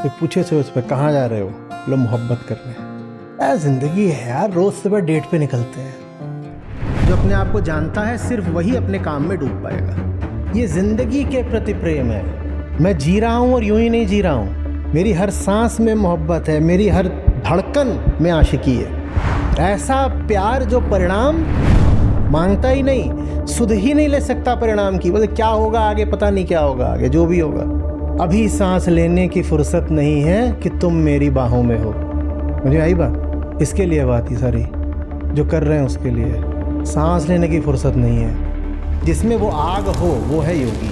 तो पूछे से उस पर कहाँ जा रहे हो, लो मोहब्बत करने। यार जिंदगी है यार, रोज सुबह डेट पे निकलते हैं। जो अपने आप को जानता है सिर्फ वही अपने काम में डूब पाएगा। ये जिंदगी के प्रति प्रेम है। मैं जी रहा हूँ और यूं ही नहीं जी रहा हूँ, मेरी हर सांस में मोहब्बत है, मेरी हर धड़कन में आशिकी है। ऐसा प्यार जो परिणाम मांगता ही नहीं, सुध ही नहीं ले सकता परिणाम की। बोले क्या होगा आगे, पता नहीं क्या होगा आगे, जो भी होगा अभी सांस लेने की फुर्सत नहीं है कि तुम मेरी बाहों में हो। मुझे आई बात, इसके लिए बात ही सारी जो कर रहे हैं उसके लिए। सांस लेने की फुर्सत नहीं है। जिसमें वो आग हो वो है योगी।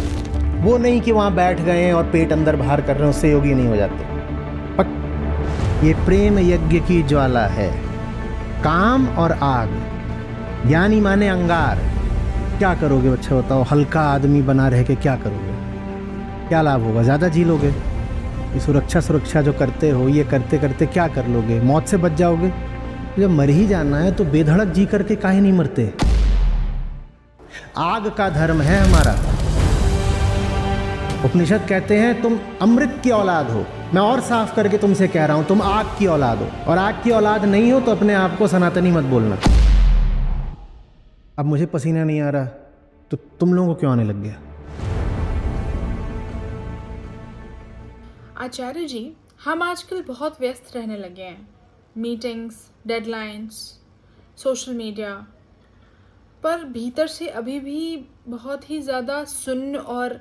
वो नहीं कि वहाँ बैठ गए हैं और पेट अंदर बाहर कर रहे हैं, उससे योगी नहीं हो जाते। ये प्रेम यज्ञ की ज्वाला है, काम और आग। ज्ञानी माने अंगार। क्या करोगे बच्चा बताओ, हल्का आदमी बना रह के क्या करोगे, क्या लाभ होगा? ज़्यादा जी लोगे। ये सुरक्षा जो करते हो, ये करते करते क्या कर लोगे? मौत से बच जाओगे। जब मर ही जाना है तो बेधड़क जी करके काहे नहीं मरते? आग का धर्म है हमारा। उपनिषद कहते हैं तुम अमृत की औलाद हो। मैं और साफ करके तुमसे कह रहा हूं, तुम आग की औलाद हो। और आग की औलाद नहीं हो तो अपने आप को सनातनी मत बोलना। अब मुझे पसीना नहीं आ रहा तो तुम लोगों को क्यों आने लग गया? आचार्य जी, हम आजकल बहुत व्यस्त रहने लगे हैं। मीटिंग्स, डेडलाइंस, सोशल मीडिया, पर भीतर से अभी भी बहुत ही ज़्यादा सुन्न और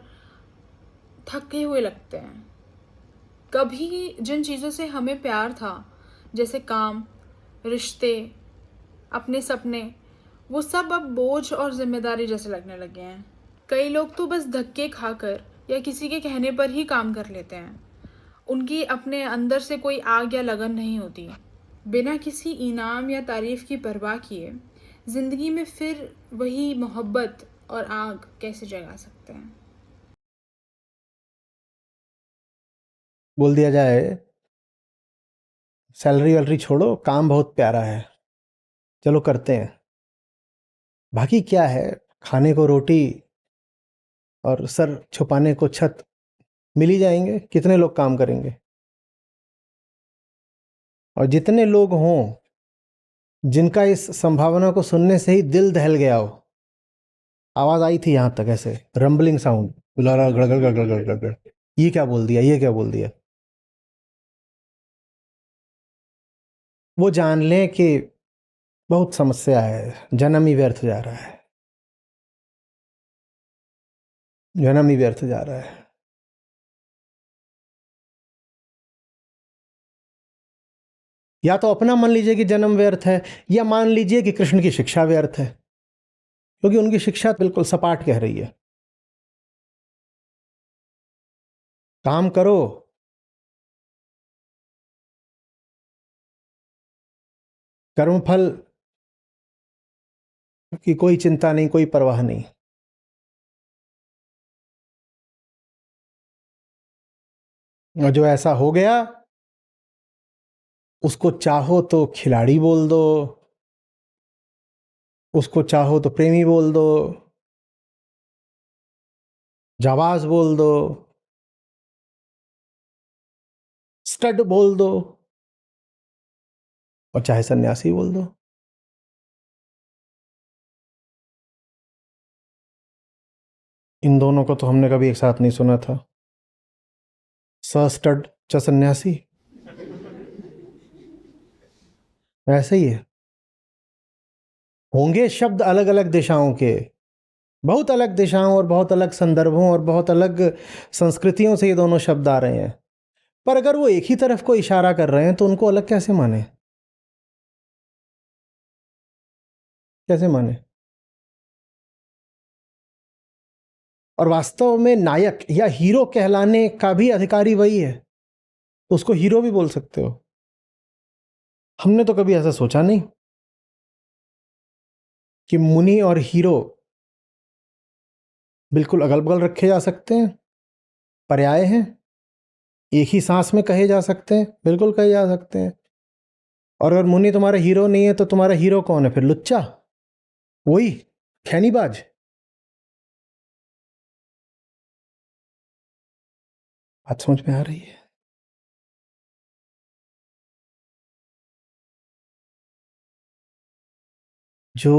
थके हुए लगते हैं। कभी जिन चीज़ों से हमें प्यार था, जैसे काम, रिश्ते, अपने सपने, वो सब अब बोझ और जिम्मेदारी जैसे लगने लगे हैं। कई लोग तो बस धक्के खाकर या किसी के कहने पर ही काम कर लेते हैं। उनकी अपने अंदर से कोई आग या लगन नहीं होती। बिना किसी इनाम या तारीफ की परवाह किए जिंदगी में फिर वही मोहब्बत और आग कैसे जगा सकते हैं? बोल दिया जाए सैलरी वैलरी छोड़ो, काम बहुत प्यारा है, चलो करते हैं। बाकी क्या है, खाने को रोटी और सर छुपाने को छत मिल ही जाएंगे। कितने लोग काम करेंगे? और जितने लोग हों जिनका इस संभावना को सुनने से ही दिल दहल गया हो। आवाज आई थी यहां तक, ऐसे रंबलिंग साउंड, गड़गड़ गड़गड़ गड़गड़ गड़गड़। ये क्या बोल दिया, ये क्या बोल दिया? वो जान लें कि बहुत समस्या है, जन्म ही व्यर्थ जा रहा है, जन्म ही व्यर्थ जा रहा है। या तो अपना मान लीजिए कि जन्म व्यर्थ है, या मान लीजिए कि कृष्ण की शिक्षा व्यर्थ है, क्योंकि उनकी शिक्षा बिल्कुल सपाट कह रही है, काम करो, कर्मफल की कोई चिंता नहीं, कोई परवाह नहीं। और जो ऐसा हो गया उसको चाहो तो खिलाड़ी बोल दो, उसको चाहो तो प्रेमी बोल दो, जाबाज बोल दो, स्टड बोल दो, और चाहे सन्यासी बोल दो। इन दोनों को तो हमने कभी एक साथ नहीं सुना था, स स्टड च सन्यासी। ऐसे ही है। होंगे शब्द अलग अलग दिशाओं के, बहुत अलग दिशाओं और बहुत अलग संदर्भों और बहुत अलग संस्कृतियों से ये दोनों शब्द आ रहे हैं, पर अगर वो एक ही तरफ को इशारा कर रहे हैं तो उनको अलग कैसे माने? कैसे माने? और वास्तव में नायक या हीरो कहलाने का भी अधिकारी वही है, तो उसको हीरो भी बोल सकते हो। हमने तो कभी ऐसा सोचा नहीं कि मुनि और हीरो बिल्कुल अगल बगल रखे जा सकते हैं, पर्याय हैं, एक ही सांस में कहे जा सकते हैं, बिल्कुल कहे जा सकते हैं। और अगर मुनि तुम्हारा हीरो नहीं है तो तुम्हारा हीरो कौन है फिर? लुच्चा, वही खैनीबाज। बात समझ में आ रही है? जो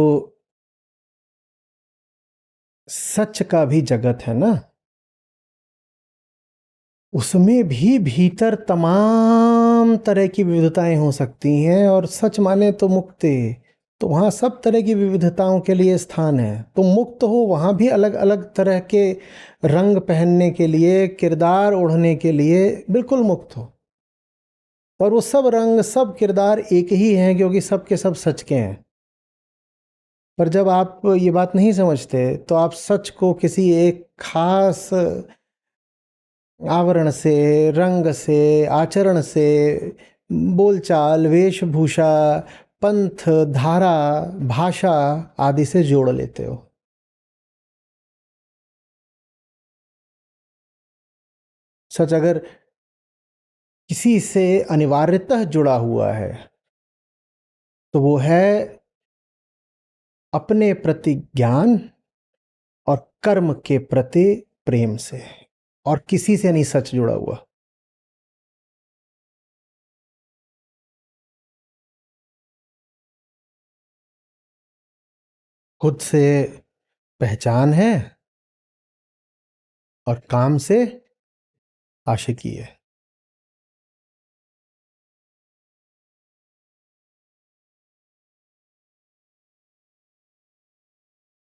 सच का भी जगत है ना, उसमें भी भीतर तमाम तरह की विविधताएं हो सकती हैं, और सच माने तो मुक्ति, तो वहाँ सब तरह की विविधताओं के लिए स्थान है। तुम मुक्त हो, वहाँ भी अलग अलग तरह के रंग पहनने के लिए, किरदार ओढ़ने के लिए बिल्कुल मुक्त हो। और वो सब रंग, सब किरदार एक ही हैं, क्योंकि सब के सब सच के हैं। पर जब आप ये बात नहीं समझते, तो आप सच को किसी एक खास आवरण से, रंग से, आचरण से, बोलचाल, वेशभूषा, पंथ, धारा, भाषा आदि से जोड़ लेते हो। सच अगर किसी से अनिवार्यतः जुड़ा हुआ है, तो वो है अपने प्रति ज्ञान और कर्म के प्रति प्रेम से, और किसी से नहीं सच जुड़ा हुआ। खुद से पहचान है, और काम से आशिकी है।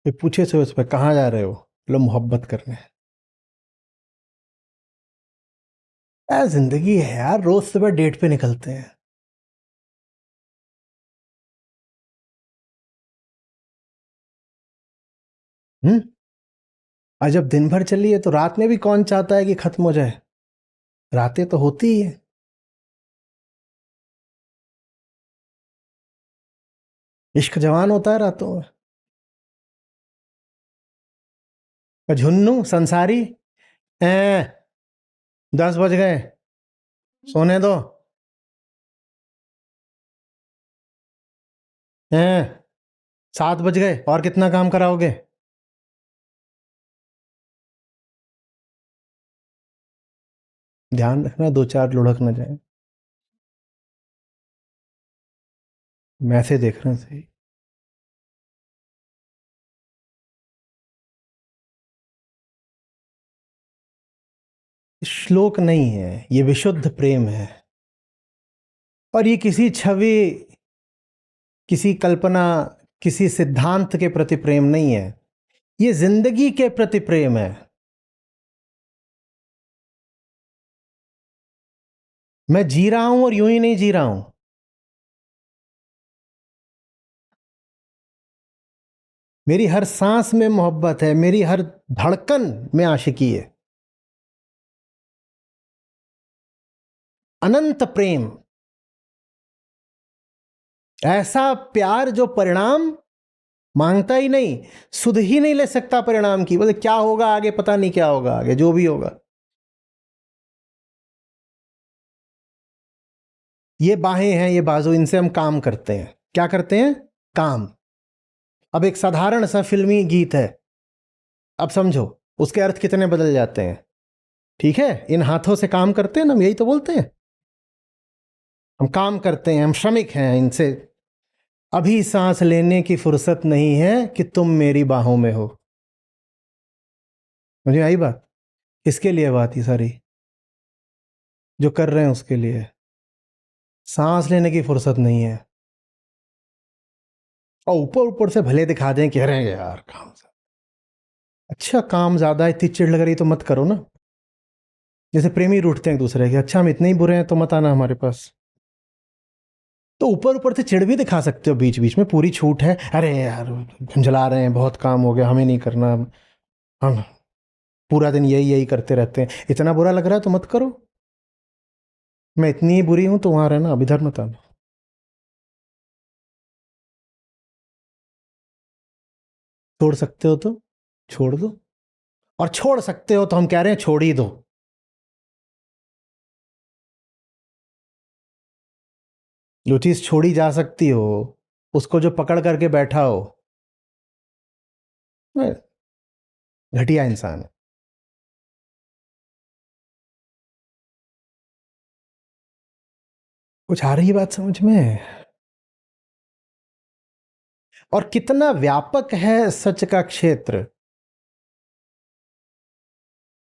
फिर पूछे से उस पर कहाँ जा रहे हो, लो मोहब्बत करने। यार जिंदगी है यार, रोज सुबह डेट पे निकलते हैं। हम्म। और जब दिन भर चली है, तो रात में भी कौन चाहता है कि खत्म हो जाए? रातें तो होती ही है। इश्क जवान होता है रातों में। और झुन्नू संसारी, ए 10 बज गए, सोने दो, ए 7 बज गए, और कितना काम कराओगे? ध्यान रखना, दो चार लुढ़क न जाए। मैं से देखना सही। श्लोक नहीं है, ये विशुद्ध प्रेम है। और ये किसी छवि, किसी कल्पना, किसी सिद्धांत के प्रति प्रेम नहीं है। ये जिंदगी के प्रति प्रेम है। मैं जी रहा हूं, और यूं ही नहीं जी रहा हूं। मेरी हर सांस में मोहब्बत है, मेरी हर धड़कन में आशिकी है। अनंत प्रेम, ऐसा प्यार जो परिणाम मांगता ही नहीं, सुध ही नहीं ले सकता परिणाम की। बोले क्या होगा आगे, पता नहीं क्या होगा आगे, जो भी होगा। ये बाहें हैं, ये बाजू, इनसे हम काम करते हैं। क्या करते हैं? काम। अब एक साधारण सा फिल्मी गीत है, अब समझो उसके अर्थ कितने बदल जाते हैं। ठीक है, इन हाथों से काम करते हैं ना, हम यही तो बोलते हैं। हम काम करते हैं, हम श्रमिक हैं इनसे। अभी सांस लेने की फुर्सत नहीं है कि तुम मेरी बाहों में हो। मुझे आई बात? किसके लिए बात ये सारी? जो कर रहे हैं उसके लिए। सांस लेने की फुर्सत नहीं है। और ऊपर ऊपर से भले दिखा दें कि अरे यार काम ज्यादा। अच्छा काम ज्यादा है, इतनी चिढ़ लग रही तो मत करो ना। जैसे प्रेमी रूठते हैं एक दूसरे के, अच्छा हम इतने ही बुरे हैं तो मत आना हमारे पास। तो ऊपर ऊपर से चिढ़ भी दिखा सकते हो, बीच बीच में पूरी छूट है। अरे यार झंझला रहे हैं, बहुत काम हो गया, हमें नहीं करना, हम पूरा दिन यही यही करते रहते हैं, इतना बुरा लग रहा है तो मत करो। मैं इतनी ही बुरी हूं तो वहां रहना, अब इधर मत आना। छोड़ सकते हो तो छोड़ दो, और छोड़ सकते हो तो हम कह रहे हैं छोड़ ही दो। जो चीज छोड़ी जा सकती हो, उसको जो पकड़ करके बैठा हो, वह घटिया इंसान है। कुछ आ रही है बात समझ में? और कितना व्यापक है सच का क्षेत्र,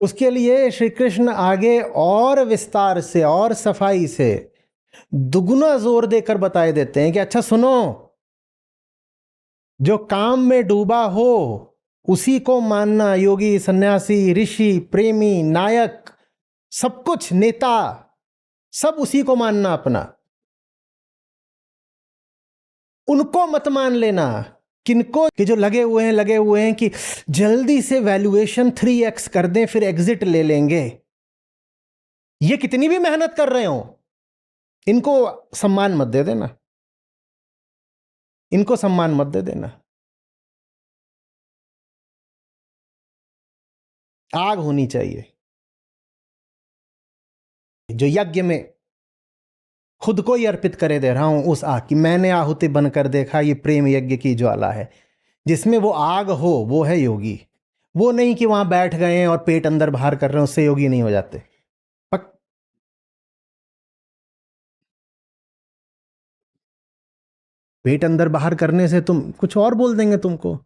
उसके लिए श्री कृष्ण आगे और विस्तार से और सफाई से दुगना जोर देकर बताए देते हैं कि अच्छा सुनो, जो काम में डूबा हो उसी को मानना, योगी, सन्यासी, ऋषि, प्रेमी, नायक, सब कुछ, नेता, सब उसी को मानना अपना, उनको मत मान लेना। किनको? कि जो लगे हुए हैं कि जल्दी से वैल्यूएशन 3x कर दें फिर एग्जिट ले लेंगे। ये कितनी भी मेहनत कर रहे हो, इनको सम्मान मत दे देना, इनको सम्मान मत दे देना। आग होनी चाहिए जो यज्ञ में खुद को ही अर्पित करे दे रहा हूं उस आग की। मैंने आहुति बनकर देखा, ये प्रेम यज्ञ की ज्वाला है, जिसमें वो आग हो वो है योगी। वो नहीं कि वहां बैठ गए हैं और पेट अंदर बाहर कर रहे हैं, उससे योगी नहीं हो जाते। पक पेट अंदर बाहर करने से तुम कुछ और बोल देंगे तुमको,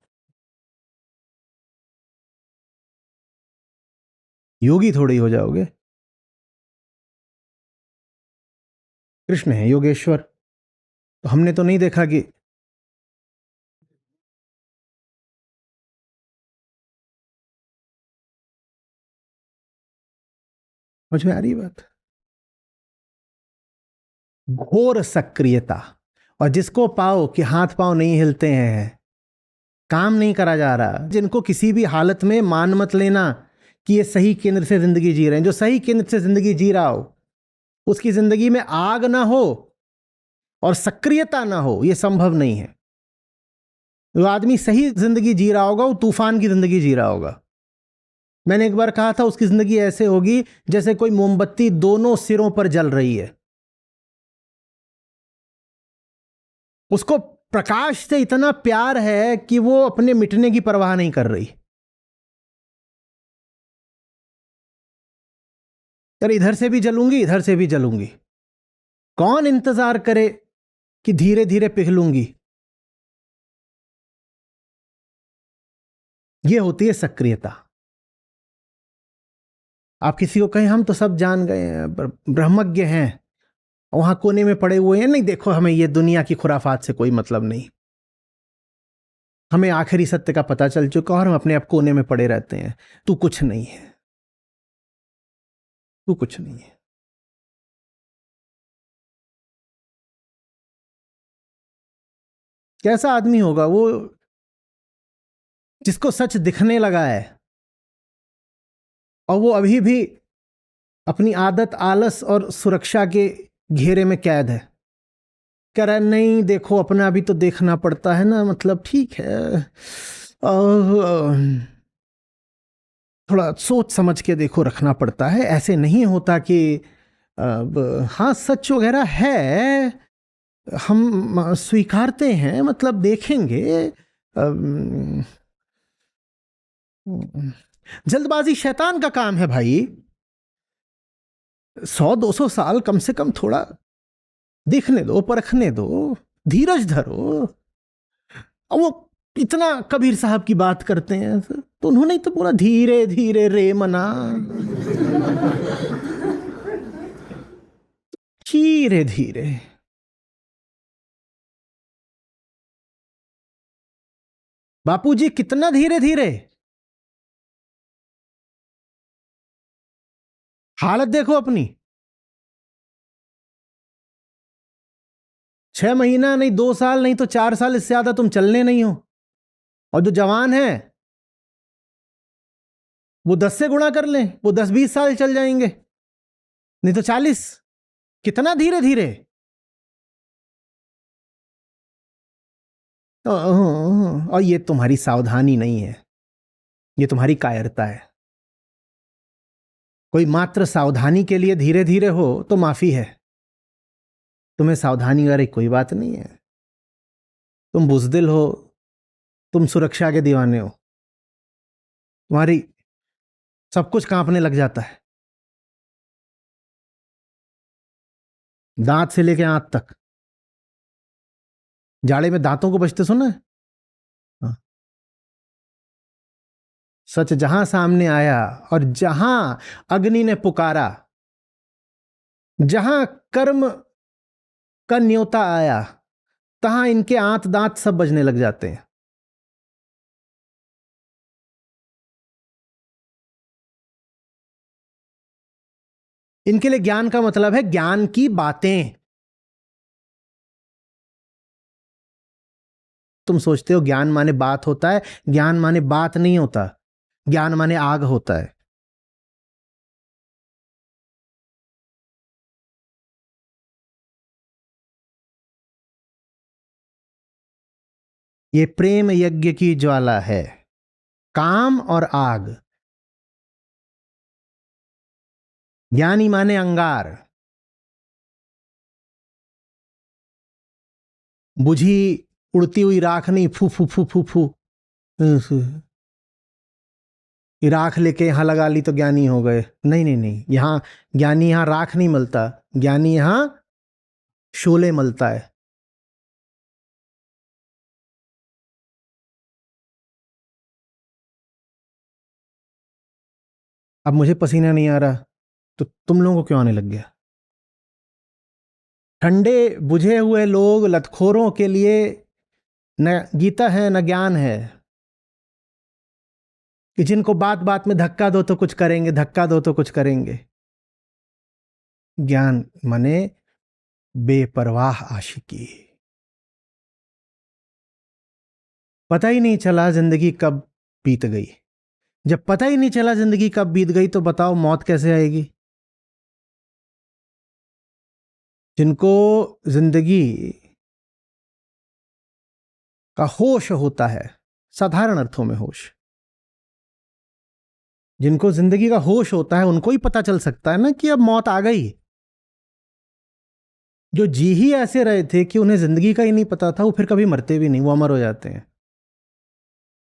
योगी थोड़ी हो जाओगे। कृष्ण है योगेश्वर, तो हमने तो नहीं देखा कि मुझ में आ रही बात। घोर सक्रियता, और जिसको पाओ कि हाथ पांव नहीं हिलते हैं, काम नहीं करा जा रहा, जिनको किसी भी हालत में मान मत लेना कि ये सही केंद्र से जिंदगी जी रहे हैं। जो सही केंद्र से जिंदगी जी रहा हो उसकी जिंदगी में आग ना हो और सक्रियता ना हो, यह संभव नहीं है। जो आदमी सही जिंदगी जी रहा होगा वो तूफान की जिंदगी जी रहा होगा। मैंने एक बार कहा था उसकी जिंदगी ऐसे होगी जैसे कोई मोमबत्ती दोनों सिरों पर जल रही है, उसको प्रकाश से इतना प्यार है कि वो अपने मिटने की परवाह नहीं कर रही। यार इधर से भी जलूंगी इधर से भी जलूंगी, कौन इंतजार करे कि धीरे धीरे पिघलूंगी। ये होती है सक्रियता। आप किसी को कहें हम तो सब जान गए हैं, ब्रह्मज्ञ हैं, वहां कोने में पड़े हुए हैं, नहीं देखो हमें ये दुनिया की खुराफात से कोई मतलब नहीं, हमें आखिरी सत्य का पता चल चुका और हम अपने आप कोने में पड़े रहते हैं। तू कुछ नहीं है, तू कुछ नहीं है। कैसा आदमी होगा वो जिसको सच दिखने लगा है और वो अभी भी अपनी आदत, आलस और सुरक्षा के घेरे में कैद है। कह रहा है नहीं देखो अपना भी तो देखना पड़ता है ना, मतलब ठीक है थोड़ा सोच समझ के देखो, रखना पड़ता है, ऐसे नहीं होता कि हाँ सच वगैरह है, हम स्वीकारते हैं, मतलब देखेंगे। जल्दबाजी शैतान का काम है भाई। 100-200 साल कम से कम थोड़ा देखने दो, परखने दो, धीरज धरो। अब वो इतना कबीर साहब की बात करते हैं तो उन्होंने तो पूरा धीरे धीरे रे मना, धीरे धीरे। बापूजी कितना धीरे धीरे, हालत देखो अपनी। 6 महीना नहीं, 2 साल नहीं तो 4 साल, इससे ज्यादा तुम चलने नहीं हो। और जो जवान है वो 10 से गुणा कर लें, वो 10-20 साल चल जाएंगे, नहीं तो 40। कितना धीरे धीरे। और ये तुम्हारी सावधानी नहीं है, ये तुम्हारी कायरता है। कोई मात्र सावधानी के लिए धीरे धीरे हो तो माफी है, तुम्हें सावधानी वाली कोई बात नहीं है। तुम बुजदिल हो, तुम सुरक्षा के दीवाने हो, तुम्हारी सब कुछ कांपने लग जाता है, दांत से लेके आंत तक। जाड़े में दांतों को बचते सुना है? सच जहां सामने आया और जहां अग्नि ने पुकारा, जहां कर्म का न्योता आया, तहां इनके आंत दांत सब बजने लग जाते हैं। इनके लिए ज्ञान का मतलब है ज्ञान की बातें। तुम सोचते हो ज्ञान माने बात होता है, ज्ञान माने बात नहीं होता, ज्ञान माने आग होता है। ये प्रेम यज्ञ की ज्वाला है, काम और आग। ज्ञानी माने अंगार, बुझी उड़ती हुई राख नहीं, फू फू फू फू फू। ये राख लेके यहां लगा ली तो ज्ञानी हो गए। नहीं नहीं नहीं, यहां ज्ञानी, यहां राख नहीं मलता, ज्ञानी यहां शोले मलता है। अब मुझे पसीना नहीं आ रहा तो तुम लोगों को क्यों आने लग गया? ठंडे बुझे हुए लोग लतखोरों के लिए न गीता है न ज्ञान है, कि जिनको बात बात में धक्का दो तो कुछ करेंगे, धक्का दो तो कुछ करेंगे। ज्ञान माने बेपरवाह आशिकी। पता ही नहीं चला जिंदगी कब बीत गई। जब पता ही नहीं चला जिंदगी कब बीत गई तो बताओ मौत कैसे आएगी? जिनको जिंदगी का होश होता है, साधारण अर्थों में होश, जिनको जिंदगी का होश होता है उनको ही पता चल सकता है ना कि अब मौत आ गई। जो जी ही ऐसे रहे थे कि उन्हें जिंदगी का ही नहीं पता था, वो फिर कभी मरते भी नहीं, वो अमर हो जाते हैं।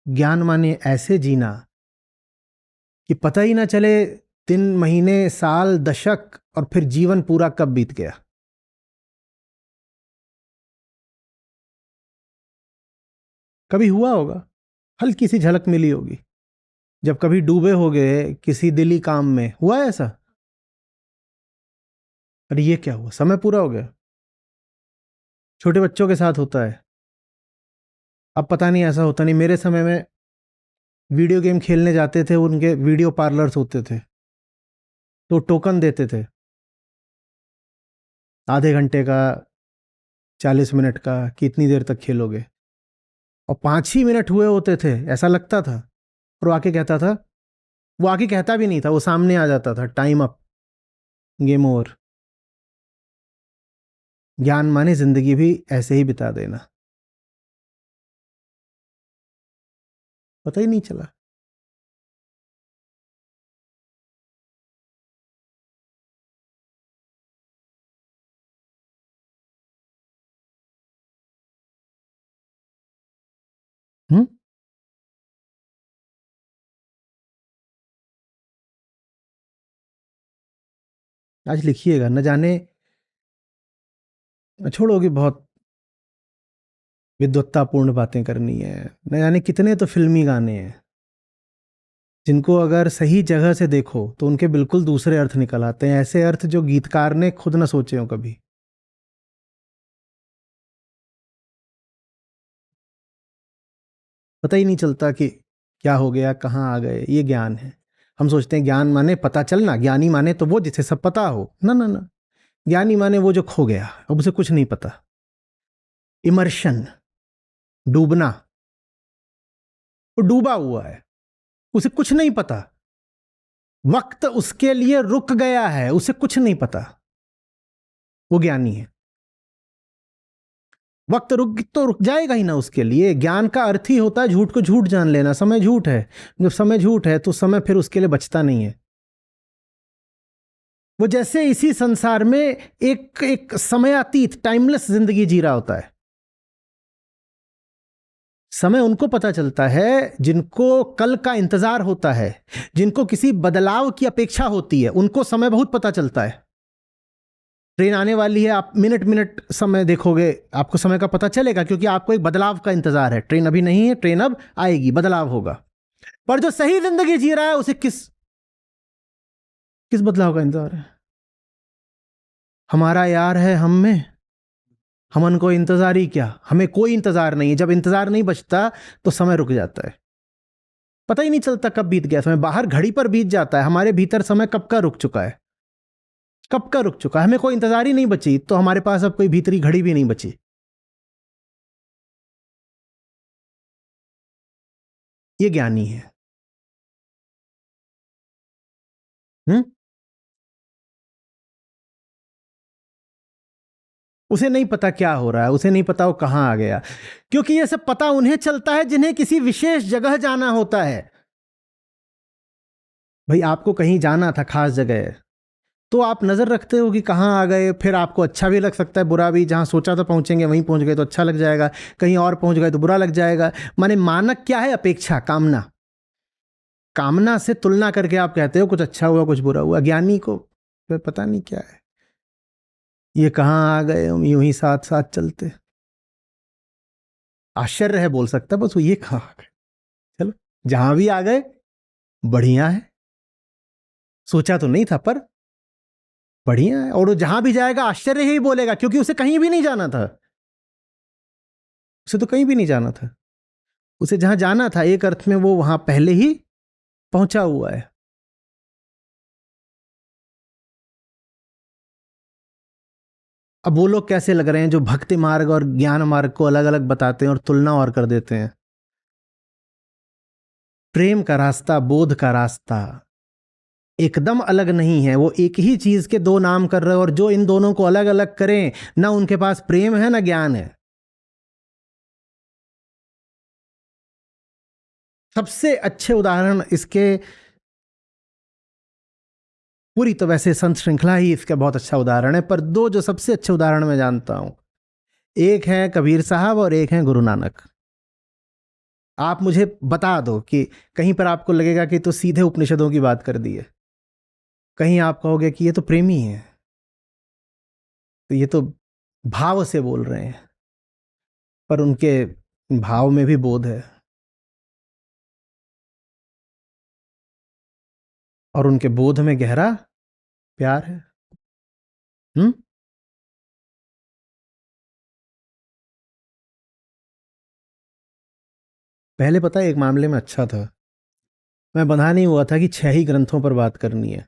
ज्ञान माने ऐसे जीना कि पता ही ना चले दिन, महीने, साल, दशक और फिर जीवन पूरा कब बीत गया। कभी हुआ होगा, हल्की सी झलक मिली होगी, जब कभी डूबे हो गए किसी दिली काम में। हुआ है ऐसा? अरे ये क्या हुआ, समय पूरा हो गया। छोटे बच्चों के साथ होता है। अब पता नहीं ऐसा होता नहीं। मेरे समय में वीडियो गेम खेलने जाते थे, उनके वीडियो पार्लर्स होते थे, तो टोकन देते थे, आधे घंटे का, 40 मिनट का, कितनी देर तक खेलोगे। और 5 ही मिनट हुए होते थे ऐसा लगता था, और वो आके कहता था, वो आके कहता भी नहीं था, वो सामने आ जाता था, टाइम अप, गेम ओवर। ज्ञान माने जिंदगी भी ऐसे ही बिता देना, पता ही नहीं चला। हम्म। आज लिखिएगा, न जाने, छोड़ोगे बहुत विद्वत्तापूर्ण बातें करनी है, न जाने कितने तो फिल्मी गाने हैं जिनको अगर सही जगह से देखो तो उनके बिल्कुल दूसरे अर्थ निकल आते हैं, ऐसे अर्थ जो गीतकार ने खुद न सोचे हो कभी। पता ही नहीं चलता कि क्या हो गया, कहाँ आ गए। ये ज्ञान है। हम सोचते हैं ज्ञान माने पता चलना, ज्ञानी माने तो वो जिसे सब पता हो। ना ना ना, ज्ञानी माने वो जो खो गया, अब उसे कुछ नहीं पता। इमर्शन, डूबना। वो डूबा हुआ है, उसे कुछ नहीं पता। वक्त उसके लिए रुक गया है, उसे कुछ नहीं पता। वो ज्ञानी है। वक्त रुक तो रुक जाएगा ही ना उसके लिए। ज्ञान का अर्थ ही होता है झूठ को झूठ जान लेना। समय झूठ है, जब समय झूठ है तो समय फिर उसके लिए बचता नहीं है। वो जैसे इसी संसार में एक एक समयातीत, टाइमलेस जिंदगी जी रहा होता है। समय उनको पता चलता है जिनको कल का इंतजार होता है, जिनको किसी बदलाव की अपेक्षा होती है, उनको समय बहुत पता चलता है। ट्रेन आने वाली है, आप मिनट मिनट समय देखोगे, आपको समय का पता चलेगा, क्योंकि आपको एक बदलाव का इंतजार है। ट्रेन अभी नहीं है, ट्रेन अब आएगी, बदलाव होगा। पर जो सही जिंदगी जी रहा है उसे किस किस बदलाव का इंतजार है? हमारा यार है हम में, हमन को इंतजार ही क्या, हमें कोई इंतजार नहीं है। जब इंतजार नहीं बचता तो समय रुक जाता है, पता ही नहीं चलता कब बीत गया समय। बाहर घड़ी पर बीत जाता है, हमारे भीतर समय कब का रुक चुका है, कब का रुक चुका है। हमें कोई इंतजार ही नहीं बची तो हमारे पास अब कोई भीतरी घड़ी भी नहीं बची। ये ज्ञानी है। हम्म। उसे नहीं पता क्या हो रहा है, उसे नहीं पता वो कहां आ गया, क्योंकि ये सब पता उन्हें चलता है जिन्हें किसी विशेष जगह जाना होता है। भाई आपको कहीं जाना था, खास जगह, तो आप नजर रखते हो कि कहाँ आ गए। फिर आपको अच्छा भी लग सकता है, बुरा भी। जहां सोचा था पहुंचेंगे वहीं पहुंच गए तो अच्छा लग जाएगा, कहीं और पहुंच गए तो बुरा लग जाएगा। माने मानक क्या है? अपेक्षा, कामना। कामना से तुलना करके आप कहते हो कुछ अच्छा हुआ कुछ बुरा हुआ। ज्ञानी को फिर पता नहीं क्या है, ये कहाँ आ गए हम यूं ही साथ साथ चलते। आश्चर्य है बोल सकता है बस, वो ये कहाँ आ गए। चलो, जहां भी आ गए बढ़िया है, सोचा तो नहीं था पर बढ़िया है। और वो जहां भी जाएगा आश्चर्य ही बोलेगा, क्योंकि उसे कहीं भी नहीं जाना था। उसे तो कहीं भी नहीं जाना था, उसे जहां जाना था एक अर्थ में वो वहां पहले ही पहुंचा हुआ है। अब वो लोग कैसे लग रहे हैं जो भक्ति मार्ग और ज्ञान मार्ग को अलग अलग बताते हैं और तुलना और कर देते हैं। प्रेम का रास्ता, बोध का रास्ता एकदम अलग नहीं है। वो एक ही चीज के दो नाम कर रहे हैं, और जो इन दोनों को अलग अलग करें, ना उनके पास प्रेम है ना ज्ञान है। सबसे अच्छे उदाहरण इसके, पूरी तो वैसे संत श्रृंखला ही इसका बहुत अच्छा उदाहरण है, पर दो जो सबसे अच्छे उदाहरण मैं जानता हूं, एक है कबीर साहब और एक है गुरु नानक। आप मुझे बता दो कि कहीं पर आपको लगेगा कि तो सीधे उपनिषदों की बात कर दी है, कहीं आप कहोगे कि ये तो प्रेमी है, तो ये तो भाव से बोल रहे हैं, पर उनके भाव में भी बोध है और उनके बोध में गहरा प्यार है। हम्म। पहले पता है एक मामले में अच्छा था, मैं बंधा नहीं हुआ था कि 6 ही ग्रंथों पर बात करनी है।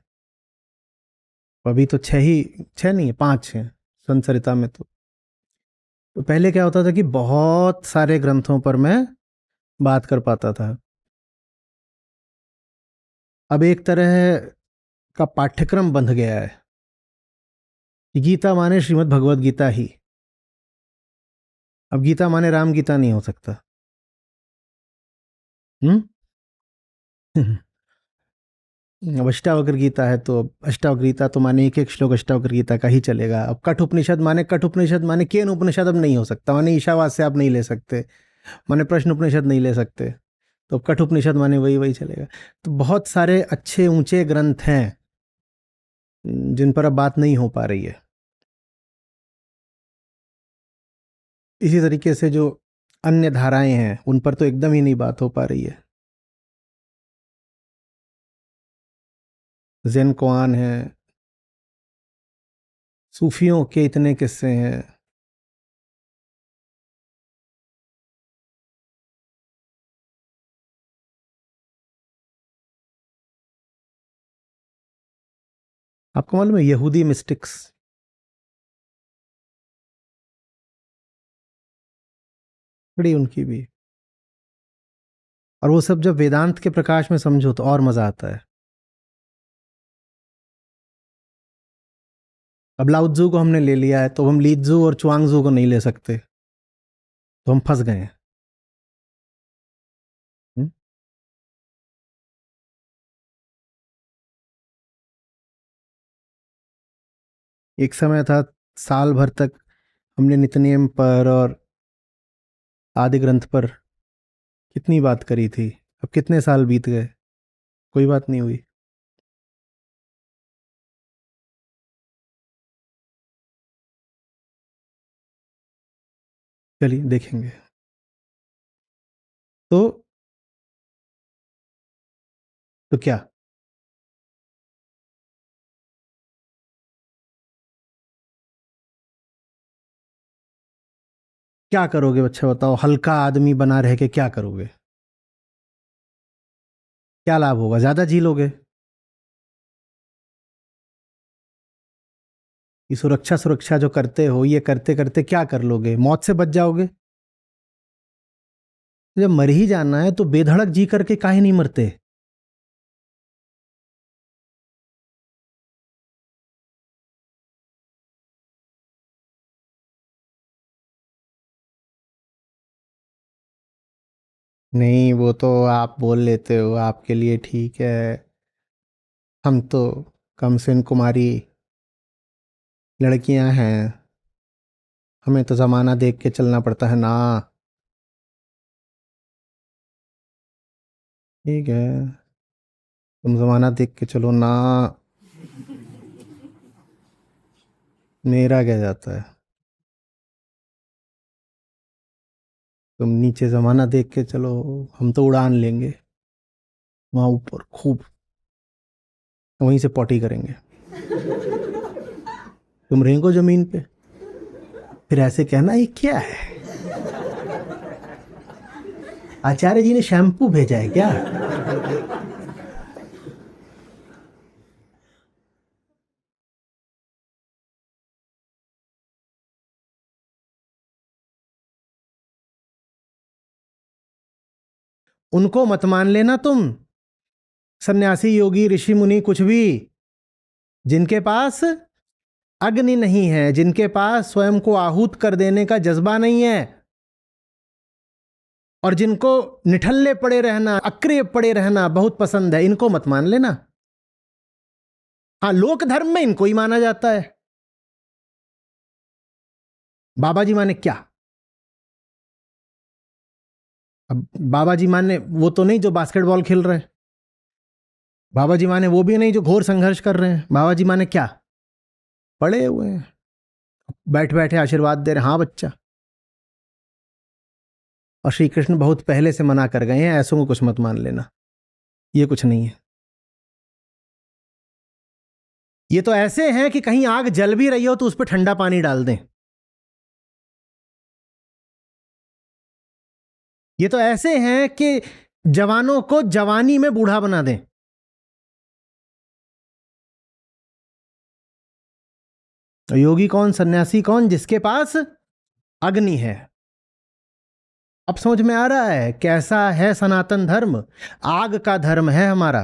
अभी तो 6 ही, 6 नहीं है, 5 हैं संसरिता में। तो पहले क्या होता था कि बहुत सारे ग्रंथों पर मैं बात कर पाता था। अब एक तरह का पाठ्यक्रम बंध गया है कि गीता माने श्रीमद् भगवद गीता ही। अब गीता माने राम गीता नहीं हो सकता। हम्म। अब अष्टावक्र गीता है तो अष्टावक्र गीता तो माने एक एक श्लोक अष्टावक्र गीता का ही चलेगा। अब कठ उपनिषद माने कठ उपनिषद माने केन उपनिषद अब नहीं हो सकता, माने ईशावाद से आप नहीं ले सकते, माने प्रश्न उपनिषद नहीं ले सकते, तो कठ उपनिषद माने वही वही चलेगा। तो बहुत सारे अच्छे ऊंचे ग्रंथ हैं जिन पर अब बात नहीं हो पा रही है। इसी तरीके से जो अन्य धाराएं हैं उन पर तो एकदम ही नहीं बात हो पा रही है। ज़ेन कोआन है, सूफियों के इतने किस्से हैं। आपको मालूम है यहूदी मिस्टिक्स, बड़ी उनकी भी। और वो सब जब वेदांत के प्रकाश में समझो तो और मजा आता है। अब लाउत्जू को हमने ले लिया है तो हम लीजू और चुआंगजू को नहीं ले सकते, तो हम फंस गए हैं। हम्म? एक समय था, साल भर तक हमने नित्यनेम पर और आदि ग्रंथ पर कितनी बात करी थी। अब कितने साल बीत गए, कोई बात नहीं हुई। चलिए देखेंगे। तो तो क्या? क्या करोगे अच्छा बताओ, हल्का आदमी बना रह के क्या करोगे? क्या लाभ होगा? ज्यादा जी लोगे? ये सुरक्षा सुरक्षा जो करते हो, ये करते करते क्या कर लोगे? मौत से बच जाओगे? जब मर ही जाना है तो बेधड़क जी करके काहे नहीं मरते? नहीं, वो तो आप बोल लेते हो, आपके लिए ठीक है। हम तो कम से कुमारी लड़कियां हैं, हमें तो जमाना देख के चलना पड़ता है ना। ठीक है, तुम जमाना देख के चलो ना, मेरा क्या जाता है। तुम नीचे जमाना देख के चलो, हम तो उड़ान लेंगे वहां ऊपर खूब, वहीं से पॉटी करेंगे। तुम रेंगो जमीन पे, फिर ऐसे कहना ये क्या है, आचार्य जी ने शैम्पू भेजा है क्या? उनको मत मान लेना तुम, सन्यासी योगी ऋषि मुनि कुछ भी, जिनके पास अग्नि नहीं है, जिनके पास स्वयं को आहूत कर देने का जज्बा नहीं है, और जिनको निठल्ले पड़े रहना, अक्रिय पड़े रहना बहुत पसंद है, इनको मत मान लेना। हाँ, लोक धर्म में इनको ही माना जाता है। बाबा जी माने क्या? अब बाबा जी माने वो तो नहीं जो बास्केटबॉल खेल रहे हैं, बाबा जी माने वो भी नहीं जो घोर संघर्ष कर रहे हैं। बाबा जी माने क्या? पड़े हुए हैं, बैठ बैठे आशीर्वाद दे रहे, हाँ बच्चा। और श्री कृष्ण बहुत पहले से मना कर गए हैं, ऐसों को कुछ मत मान लेना, ये कुछ नहीं है। ये तो ऐसे हैं कि कहीं आग जल भी रही हो तो उस पर ठंडा पानी डाल दें। ये तो ऐसे हैं कि जवानों को जवानी में बूढ़ा बना दें। तो योगी कौन, सन्यासी कौन? जिसके पास अग्नि है। अब समझ में आ रहा है कैसा है सनातन धर्म? आग का धर्म है हमारा,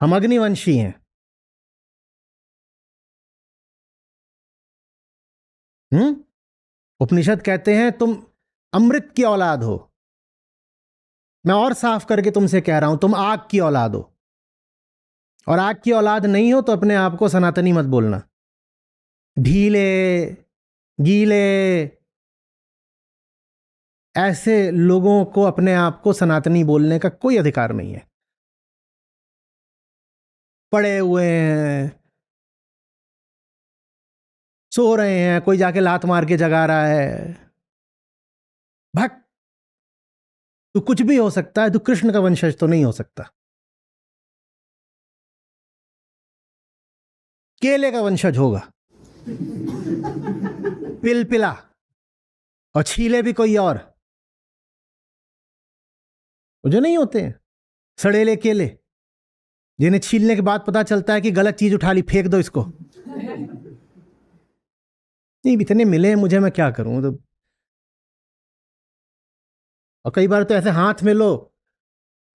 हम अग्निवंशी हैं। उपनिषद कहते हैं तुम अमृत की औलाद हो। मैं और साफ करके तुमसे कह रहा हूं, तुम आग की औलाद हो, और आग की औलाद नहीं हो तो अपने आप को सनातनी मत बोलना। ढीले, गीले, ऐसे लोगों को अपने आप को सनातनी बोलने का कोई अधिकार नहीं है। पड़े हुए हैं, सो रहे हैं, कोई जाके लात मार के जगा रहा है, भक, तू कुछ भी हो सकता है, तू कृष्ण का वंशज तो नहीं हो सकता। केले का वंशज होगा, पिलपिला, और छीले भी कोई और, वो जो नहीं होते हैं सड़ेले केले, जिन्हें छीलने के बाद पता चलता है कि गलत चीज उठा ली, फेंक दो इसको। नहीं, इतने मिले मुझे, मैं क्या करूं तो। और कई बार तो ऐसे हाथ में लो,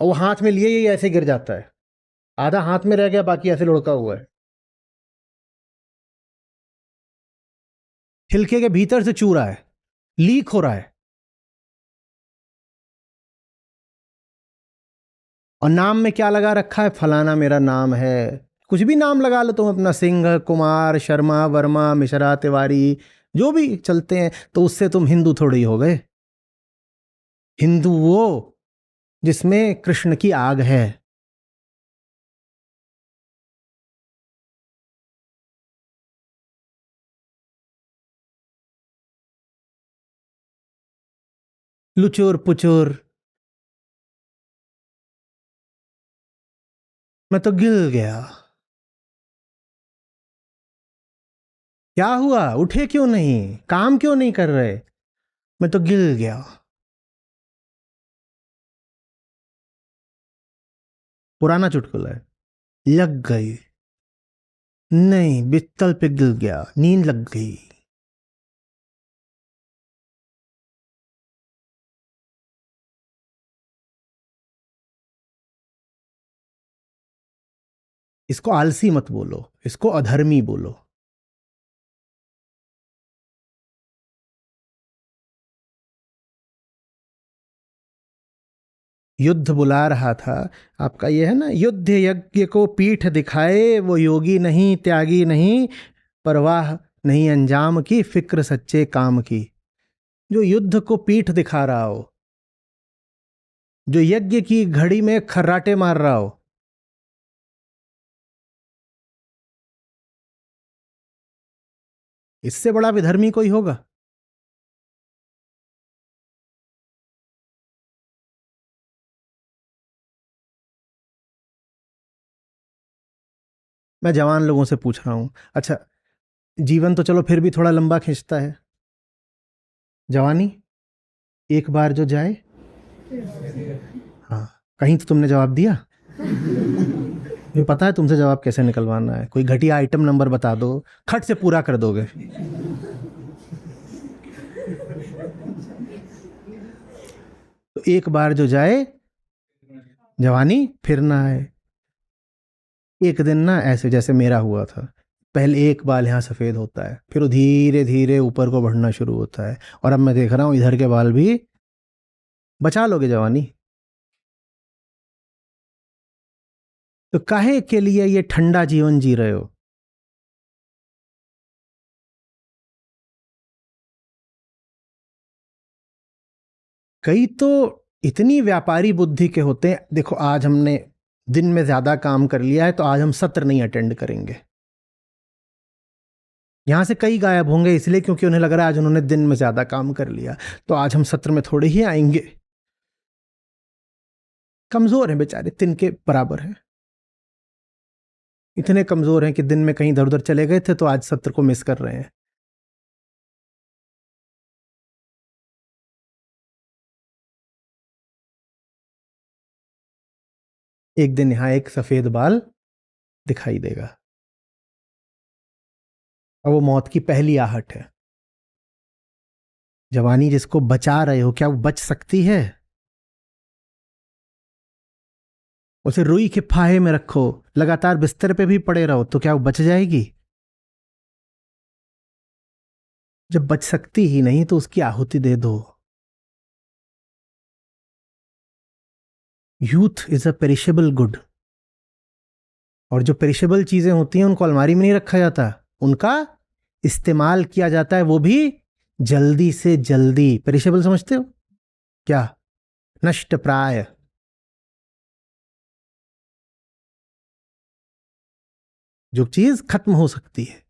और वो हाथ में लिए ही ऐसे गिर जाता है, आधा हाथ में रह गया, बाकी ऐसे लुढ़का हुआ है। छिलके के भीतर से चू रहा है, लीक हो रहा है। और नाम में क्या लगा रखा है? फलाना मेरा नाम है। कुछ भी नाम लगा लो तुम अपना, सिंह, कुमार, शर्मा, वर्मा, मिश्रा, तिवारी, जो भी चलते हैं, तो उससे तुम हिंदू थोड़ी हो गए। हिंदू वो जिसमें कृष्ण की आग है। लुचुर पुचुर, मैं तो गिल गया। क्या हुआ, उठे क्यों नहीं, काम क्यों नहीं कर रहे? मैं तो गिल गया। पुराना चुटकुला है। लग गई। नहीं, बिस्तर पे गिर गया, नींद लग गई। इसको आलसी मत बोलो, इसको अधर्मी बोलो। युद्ध बुला रहा था। आपका ये है ना, युद्ध यज्ञ को पीठ दिखाए, वो योगी नहीं त्यागी नहीं, परवाह नहीं अंजाम की, फिक्र सच्चे काम की। जो युद्ध को पीठ दिखा रहा हो, जो यज्ञ की घड़ी में खर्राटे मार रहा हो, इससे बड़ा विधर्मी कोई होगा? मैं जवान लोगों से पूछ रहा हूं। अच्छा, जीवन तो चलो फिर भी थोड़ा लंबा खींचता है। जवानी एक बार जो जाए। हाँ, कहीं तो तुमने जवाब दिया। मुझे पता है तुमसे जवाब कैसे निकलवाना है। कोई घटिया आइटम नंबर बता दो, खट से पूरा कर दोगे। तो एक बार जो जाए, जवानी फिर ना आए। एक दिन ना ऐसे जैसे मेरा हुआ था, पहले एक बाल यहाँ सफ़ेद होता है, फिर वो धीरे धीरे ऊपर को बढ़ना शुरू होता है, और अब मैं देख रहा हूँ इधर के बाल भी। बचा लोगे जवानी? तो काहे के लिए ये ठंडा जीवन जी रहे हो? कई तो इतनी व्यापारी बुद्धि के होते हैं। देखो, आज हमने दिन में ज़्यादा काम कर लिया है तो आज हम सत्र नहीं अटेंड करेंगे। यहाँ से कई गायब होंगे इसलिए क्योंकि उन्हें लग रहा है आज उन्होंने दिन में ज़्यादा काम कर लिया, तो आज हम सत्र में थोड़े ही आएंगे। कमज़ोर हैं बेचारे, तिनके बराबर हैं। इतने कमज़ोर हैं कि दिन में कहीं इधर उधर चले गए थे तो आज सत्र को मिस कर रहे हैं। एक दिन यहाँ एक सफ़ेद बाल दिखाई देगा, और वो मौत की पहली आहट है। जवानी जिसको बचा रहे हो, क्या वो बच सकती है? उसे रुई के फाहे में रखो, लगातार बिस्तर पे भी पड़े रहो, तो क्या वो बच जाएगी? जब बच सकती ही नहीं तो उसकी आहुति दे दो। Youth is a perishable good, और जो पेरिशेबल चीजें होती हैं उनको अलमारी में नहीं रखा जाता, उनका इस्तेमाल किया जाता है, वो भी जल्दी से जल्दी। पेरिशेबल समझते हो क्या? नष्ट प्राय। जो चीज खत्म हो सकती है।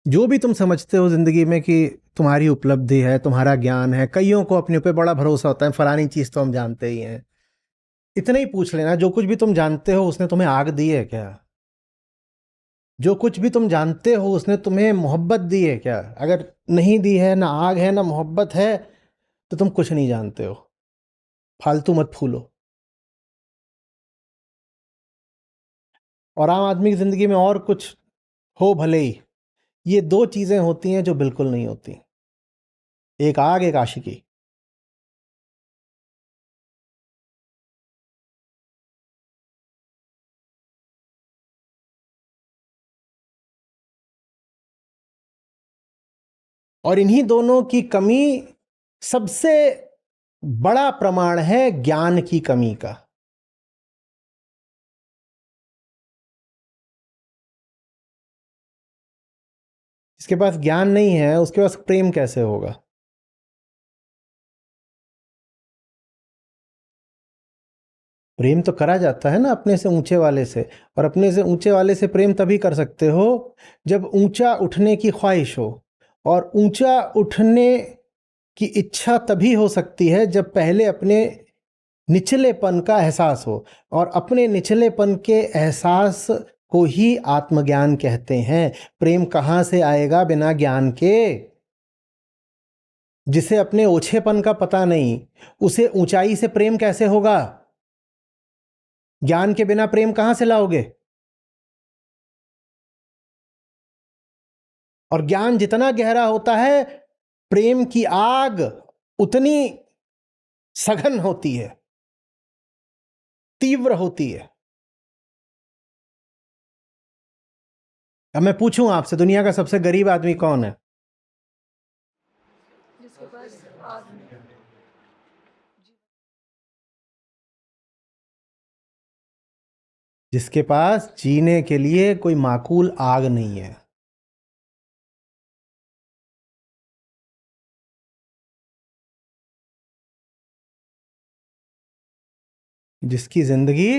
जो भी तुम समझते हो जिंदगी में कि तुम्हारी उपलब्धि है, तुम्हारा ज्ञान है, कईयों को अपने ऊपर बड़ा भरोसा होता है, फलानी चीज तो हम जानते ही हैं। इतना ही पूछ लेना, जो कुछ भी तुम जानते हो उसने तुम्हें आग दी है क्या? जो कुछ भी तुम जानते हो उसने तुम्हें मोहब्बत दी है क्या? अगर नहीं दी है, ना आग है ना मोहब्बत है, तो तुम कुछ नहीं जानते हो। फालतू मत फूलो। और आम आदमी की जिंदगी में और कुछ हो भले ही, ये दो चीजें होती हैं जो बिल्कुल नहीं होती। एक आग, एक आशिकी। और इन्हीं दोनों की कमी सबसे बड़ा प्रमाण है ज्ञान की कमी का। जिसके पास ज्ञान नहीं है उसके पास प्रेम कैसे होगा? प्रेम तो करा जाता है ना अपने से ऊंचे वाले से, और अपने से ऊंचे वाले से प्रेम तभी कर सकते हो जब ऊंचा उठने की ख्वाहिश हो, और ऊंचा उठने कि इच्छा तभी हो सकती है जब पहले अपने निचलेपन का एहसास हो, और अपने निचलेपन के एहसास को ही आत्मज्ञान कहते हैं। प्रेम कहाँ से आएगा बिना ज्ञान के? जिसे अपने ओछेपन का पता नहीं, उसे ऊंचाई से प्रेम कैसे होगा? ज्ञान के बिना प्रेम कहां से लाओगे? और ज्ञान जितना गहरा होता है, प्रेम की आग उतनी सघन होती है, तीव्र होती है। अब मैं पूछूं आपसे, दुनिया का सबसे गरीब आदमी कौन है? जिसके पास जीने के लिए कोई माकूल आग नहीं है। जिसकी जिंदगी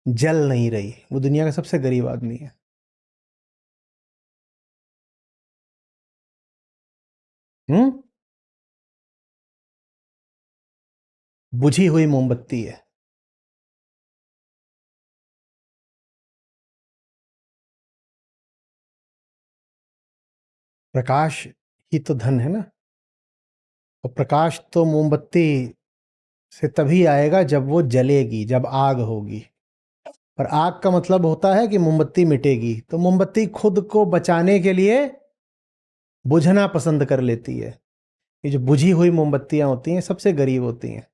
जल नहीं रही, वो दुनिया का सबसे गरीब आदमी है। बुझी हुई मोमबत्ती है। प्रकाश ही तो धन है ना। और प्रकाश तो मोमबत्ती से तभी आएगा जब वो जलेगी, जब आग होगी। पर आग का मतलब होता है कि मोमबत्ती मिटेगी। तो मोमबत्ती खुद को बचाने के लिए बुझना पसंद कर लेती है। ये जो बुझी हुई मोमबत्तियां होती हैं सबसे गरीब होती हैं।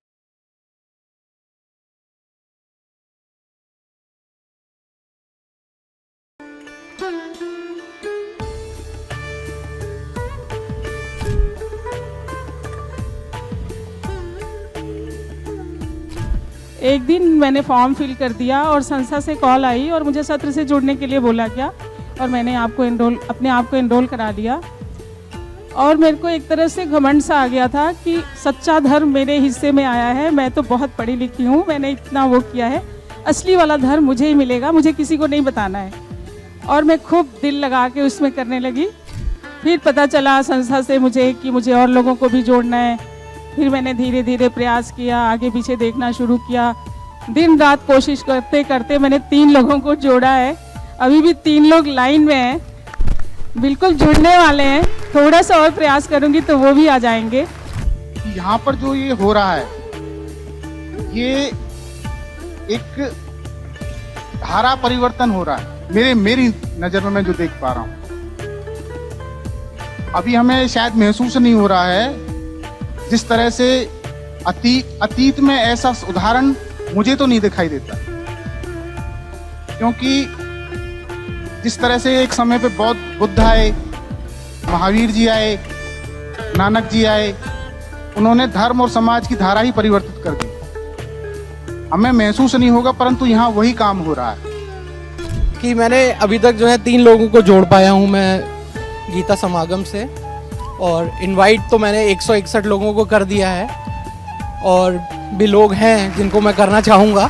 एक दिन मैंने फॉर्म फिल कर दिया और संस्था से कॉल आई और मुझे सत्र से जुड़ने के लिए बोला गया, और मैंने अपने आप को एनरोल करा लिया। और मेरे को एक तरह से घमंड सा आ गया था कि सच्चा धर्म मेरे हिस्से में आया है। मैं तो बहुत पढ़ी लिखी हूँ, मैंने इतना वो किया है, असली वाला धर्म मुझे ही मिलेगा, मुझे किसी को नहीं बताना है। और मैं खूब दिल लगा के उसमें करने लगी। फिर पता चला संस्था से मुझे कि मुझे और लोगों को भी जोड़ना है। फिर मैंने धीरे धीरे प्रयास किया, आगे पीछे देखना शुरू किया। दिन रात कोशिश करते करते मैंने 3 लोगों को जोड़ा है। अभी भी 3 लोग लाइन में हैं, बिल्कुल जुड़ने वाले हैं। थोड़ा सा और प्रयास करूंगी तो वो भी आ जाएंगे। यहाँ पर जो ये हो रहा है, ये एक धारा परिवर्तन हो रहा है मेरी नज़र में, मैं जो देख पा रहा हूँ। अभी हमें शायद महसूस नहीं हो रहा है जिस तरह से अतीत में ऐसा उदाहरण मुझे तो नहीं दिखाई देता, क्योंकि जिस तरह से एक समय पे बुद्ध आए, महावीर जी आए, नानक जी आए, उन्होंने धर्म और समाज की धारा ही परिवर्तित कर दी। हमें महसूस नहीं होगा, परंतु यहाँ वही काम हो रहा है। कि मैंने अभी तक जो है 3 लोगों को जोड़ पाया हूँ मैं गीता समागम से, और इनवाइट तो मैंने 161 लोगों को कर दिया है, और भी लोग हैं जिनको मैं करना चाहूँगा।